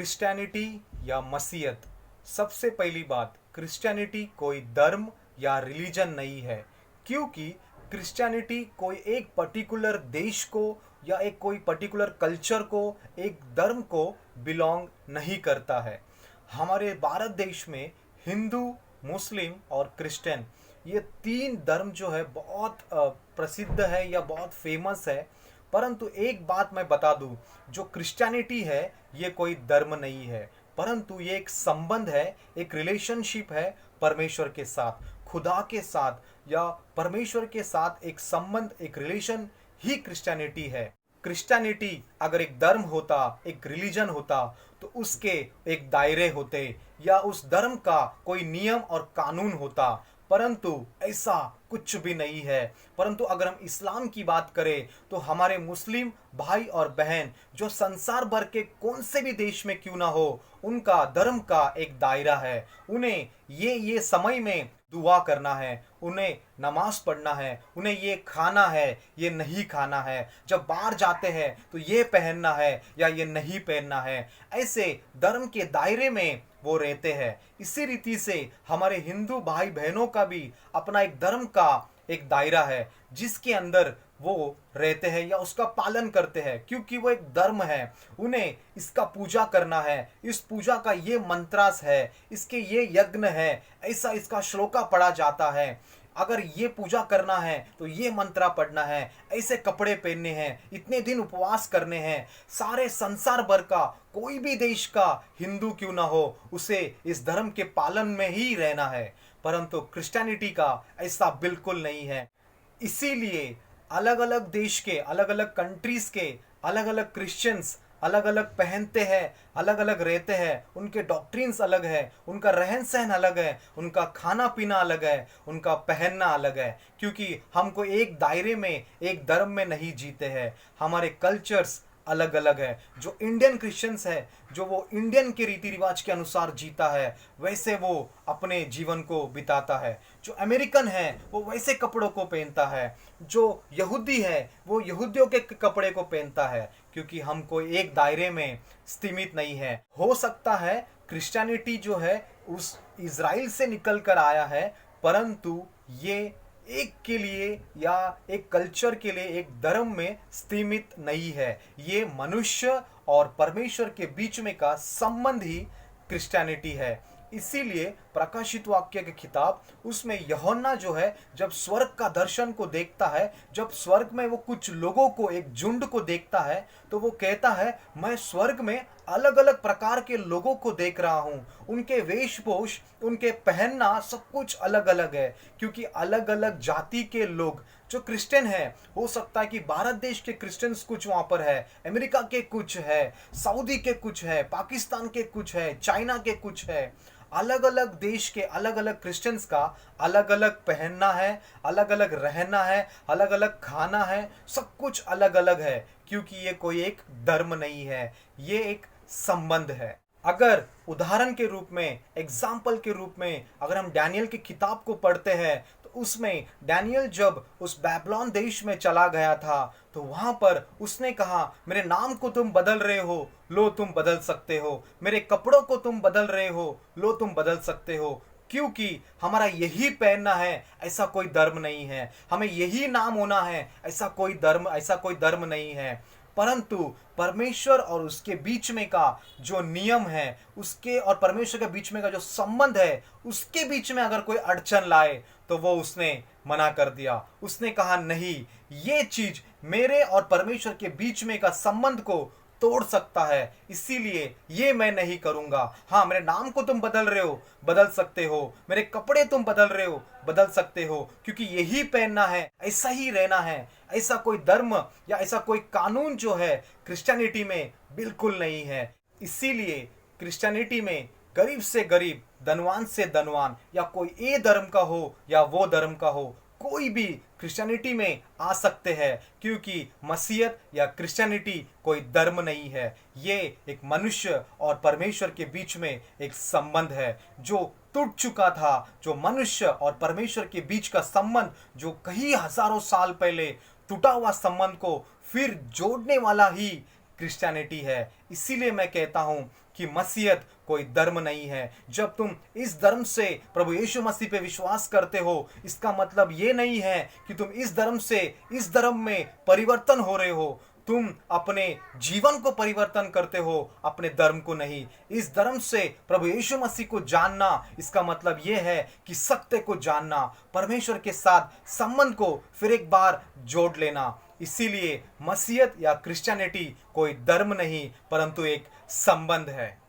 Christianity या मसीहत। सबसे पहली बात, क्रिश्चियनिटी कोई धर्म या रिलीजन नहीं है, क्योंकि क्रिश्चियनिटी कोई एक पर्टिकुलर देश को या एक कोई पर्टिकुलर कल्चर को, एक धर्म को बिलोंग नहीं करता है। हमारे भारत देश में हिंदू, मुस्लिम और क्रिश्चियन, ये तीन धर्म जो है बहुत प्रसिद्ध है या बहुत फेमस है। परंतु एक बात मैं बता दूं, जो क्रिश्चियनिटी है ये कोई धर्म नहीं है, परंतु ये एक संबंध है, एक रिलेशनशिप है परमेश्वर के साथ, खुदा के साथ या परमेश्वर के साथ एक संबंध, एक रिलेशन ही क्रिश्चियनिटी है। क्रिश्चियनिटी अगर एक धर्म होता, एक रिलीजन होता, तो उसके एक दायरे होते या उस धर्म का कोई नियम और कानून होता, परंतु ऐसा कुछ भी नहीं है। परंतु अगर हम इस्लाम की बात करें तो हमारे मुस्लिम भाई और बहन जो संसार भर के कौन से भी देश में क्यों ना हो, उनका धर्म का एक दायरा है। उन्हें ये समय में दुआ करना है, उन्हें नमाज पढ़ना है, उन्हें ये खाना है, ये नहीं खाना है, जब बाहर जाते हैं तो ये पहनना है या ये नहीं पहनना है। ऐसे धर्म के दायरे में वो रहते हैं। इसी रीति से हमारे हिंदू भाई बहनों का भी अपना एक धर्म का एक दायरा है, जिसके अंदर वो रहते हैं या उसका पालन करते हैं, क्योंकि वो एक धर्म है। उन्हें इसका पूजा करना है, इस पूजा का ये मंत्रास है, इसके ये यज्ञ है, ऐसा इसका श्लोका पढ़ा जाता है। अगर ये पूजा करना है तो ये मंत्रा पढ़ना है, ऐसे कपड़े पहनने हैं, इतने दिन उपवास करने हैं। सारे संसार भर का कोई भी देश का हिंदू क्यों ना हो, उसे इस धर्म के पालन में ही रहना है। परंतु क्रिश्चियनिटी का ऐसा बिल्कुल नहीं है। इसीलिए अलग अलग देश के, अलग अलग कंट्रीज के अलग अलग क्रिश्चियंस अलग अलग पहनते हैं, अलग अलग रहते हैं, उनके डॉक्ट्रिन्स अलग है, उनका रहन सहन अलग है, उनका खाना पीना अलग है, उनका पहनना अलग है, क्योंकि हमको एक दायरे में, एक धर्म में नहीं जीते हैं। हमारे कल्चर्स अलग अलग है। जो इंडियन क्रिश्चियंस है, जो वो इंडियन के रीति रिवाज के अनुसार जीता है, वैसे वो अपने जीवन को बिताता है। जो अमेरिकन है वो वैसे कपड़ों को पहनता है, जो यहूदी है वो यहूदियों के कपड़े को पहनता है, क्योंकि हम कोई एक दायरे में सीमित नहीं है। हो सकता है क्रिश्चियनिटी जो है उस इज़राइल से निकल कर आया है, परंतु ये एक के लिए या एक कल्चर के लिए, एक धर्म में सीमित नहीं है। ये मनुष्य और परमेश्वर के बीच में का संबंध ही क्रिश्चियनिटी है। इसीलिए प्रकाशित वाक्य की किताब, उसमें यूहन्ना जो है जब स्वर्ग का दर्शन को देखता है, जब स्वर्ग में वो कुछ लोगों को, एक झुंड को देखता है, तो वो कहता है मैं स्वर्ग में अलग अलग प्रकार के लोगों को देख रहा हूँ। उनके वेशभूष, उनके पहनना सब कुछ अलग अलग है, क्योंकि अलग अलग जाति के लोग जो क्रिश्चियन है, हो सकता है कि भारत देश के क्रिश्चियंस कुछ वहाँ पर है, अमेरिका के कुछ है, सऊदी के कुछ है, पाकिस्तान के कुछ है, चाइना के कुछ है। अलग अलग देश के अलग अलग क्रिश्चियंस का अलग अलग पहनना है, अलग अलग रहना है, अलग अलग खाना है, सब कुछ अलग अलग है, क्योंकि ये कोई एक धर्म नहीं है, ये एक संबंध है। अगर उदाहरण के रूप में, एग्जाम्पल के रूप में अगर हम डैनियल की किताब को पढ़ते हैं, तो उसमें डैनियल जब उस बैबलोन देश में चला गया था, तो वहां पर उसने कहा मेरे नाम को तुम बदल रहे हो, लो तुम बदल सकते हो, मेरे कपड़ों को तुम बदल रहे हो, लो तुम बदल सकते हो, क्योंकि हमारा यही पहनना है, ऐसा कोई धर्म नहीं है। हमें यही नाम होना है, ऐसा कोई धर्म नहीं है। परंतु परमेश्वर और उसके बीच में का जो नियम है, उसके और परमेश्वर के बीच में का जो संबंध है, उसके बीच में अगर कोई अड़चन लाए तो वो उसने मना कर दिया। उसने कहा नहीं, ये चीज मेरे और परमेश्वर के बीच में का संबंध को तोड़ सकता है, इसीलिए ये मैं नहीं करूंगा। हाँ, मेरे नाम को तुम बदल रहे हो, बदल सकते हो, मेरे कपड़े तुम बदल रहे हो, बदल सकते हो, क्योंकि यही पहनना है, ऐसा ही रहना है। ऐसा कोई धर्म या ऐसा कोई कानून जो है क्रिश्चियनिटी में बिल्कुल नहीं है। इसीलिए क्रिश्चियनिटी में गरीब से गरीब, धनवान से धनवान, या कोई ये धर्म का हो या वो धर्म का हो, कोई भी क्रिश्चियनिटी में आ सकते हैं, क्योंकि मसीहत या क्रिश्चियनिटी कोई धर्म नहीं है। ये एक मनुष्य और परमेश्वर के बीच में एक संबंध है जो टूट चुका था। जो मनुष्य और परमेश्वर के बीच का संबंध जो कई हजारों साल पहले टूटा हुआ संबंध को फिर जोड़ने वाला ही क्रिश्चियनिटी है। इसीलिए मैं कहता हूं कि मसीहत कोई धर्म नहीं है। जब तुम इस धर्म से प्रभु यीशु मसीह पे विश्वास करते हो, इसका मतलब ये नहीं है कि तुम इस धर्म से इस धर्म में परिवर्तन हो रहे हो। तुम अपने जीवन को परिवर्तन करते हो, अपने धर्म को नहीं। इस धर्म से प्रभु यीशु मसीह को जानना, इसका मतलब यह है कि सत्य को जानना, परमेश्वर के साथ संबंध को फिर एक बार जोड़ लेना। इसीलिए मसीहत या क्रिश्चियनिटी कोई धर्म नहीं परंतु एक संबंध है।